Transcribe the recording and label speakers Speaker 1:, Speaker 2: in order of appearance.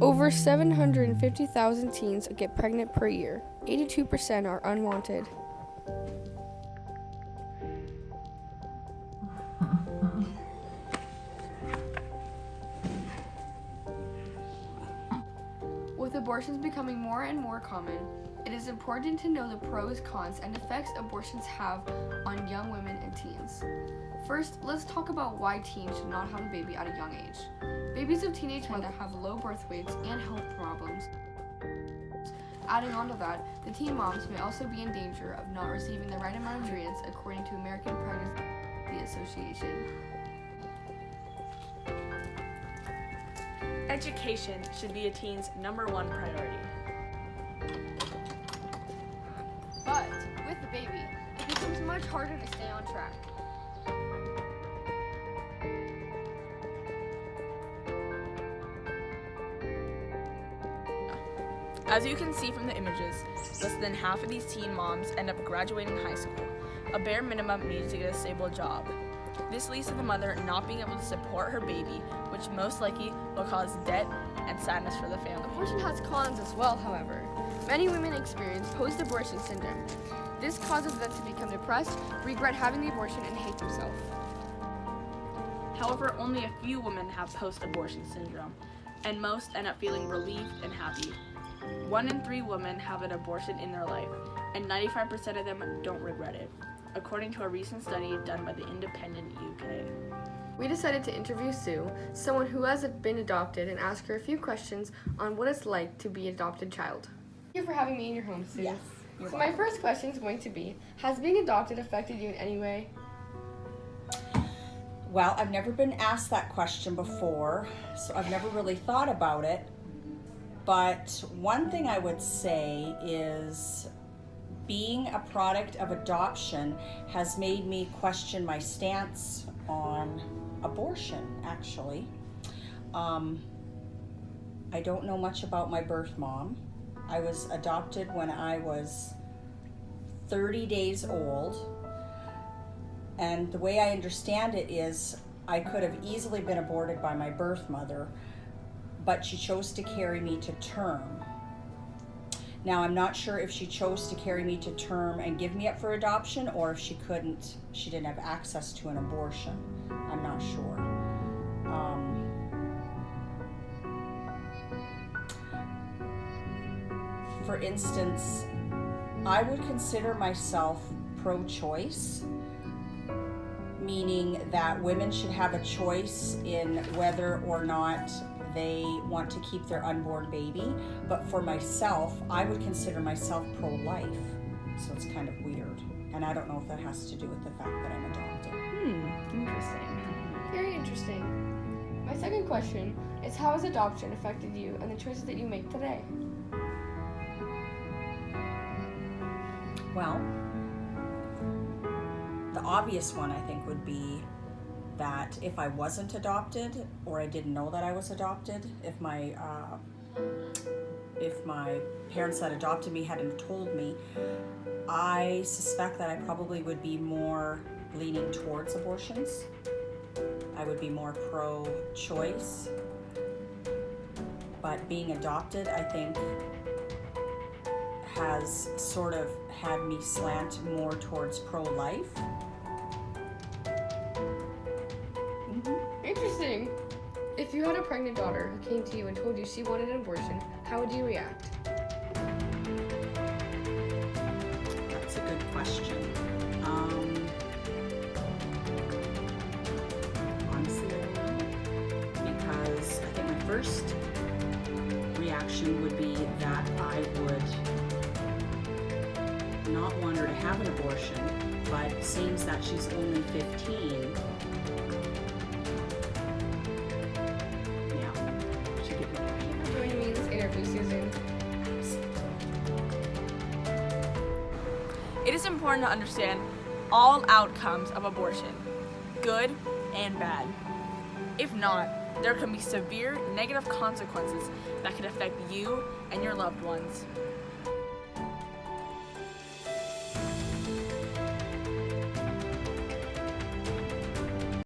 Speaker 1: Over 750,000 teens get pregnant per year. 82% are unwanted. With abortions becoming more and more common, it is important to know the pros, cons, and effects abortions have on young women and teens. First, let's talk about why teens should not have a baby at a young age. Babies of teenage mothers have low birth weights and health problems. Adding on to that, the teen moms may also be in danger of not receiving the right amount of nutrients according to American Pregnancy Association.
Speaker 2: Education should be a teen's #1 priority.
Speaker 1: But with the baby, it becomes much harder to stay on track.
Speaker 2: As you can see from the images, less than half of these teen moms end up graduating high school, a bare minimum needed to get a stable job. This leads to the mother not being able to support her baby, which most likely will cause debt and sadness for the family.
Speaker 1: Abortion has cons as well, however. Many women experience post-abortion syndrome. This causes them to become depressed, regret having the abortion, and hate themselves.
Speaker 2: However, only a few women have post-abortion syndrome, and most end up feeling relieved and happy. 1 in 3 women have an abortion in their life, and 95% of them don't regret it, according to a recent study done by the Independent UK.
Speaker 1: We decided to interview Sue, someone who has been adopted, and ask her a few questions on what it's like to be an adopted child. Thank you for having me in your home, Sue.
Speaker 3: Yes.
Speaker 1: So my first question is going to be, has being adopted affected you in any way?
Speaker 3: Well, I've never been asked that question before, so I've never really thought about it. But one thing I would say is being a product of adoption has made me question my stance on abortion, actually. I don't know much about my birth mom. I was adopted when I was 30 days old. And the way I understand it is I could have easily been aborted by my birth mother, but she chose to carry me to term. Now, I'm not sure if she chose to carry me to term and give me up for adoption, or if she didn't have access to an abortion. I'm not sure. For instance, I would consider myself pro-choice, meaning that women should have a choice in whether or not they want to keep their unborn baby. But for myself, I would consider myself pro-life. So it's kind of weird. And I don't know if that has to do with the fact that I'm adopted.
Speaker 2: Interesting.
Speaker 1: Very interesting. My second question is, how has adoption affected you and the choices that you make today?
Speaker 3: Well, the obvious one I think would be that if I wasn't adopted, or I didn't know that I was adopted, if my parents that adopted me hadn't told me, I suspect that I probably would be more leaning towards abortions. I would be more pro-choice. But being adopted, I think, has sort of had me slant more towards pro-life.
Speaker 1: Interesting. If you had a pregnant daughter who came to you and told you she wanted an abortion, how would you react?
Speaker 3: That's a good question. Honestly, I don't know. Because I think my first reaction would be that I would not want her to have an abortion, but it seems that she's only 15. She could be pregnant.
Speaker 1: For joining me in this interview, Susan.
Speaker 2: It is important to understand all outcomes of abortion, good and bad. If not, there can be severe negative consequences that could affect you and your loved ones.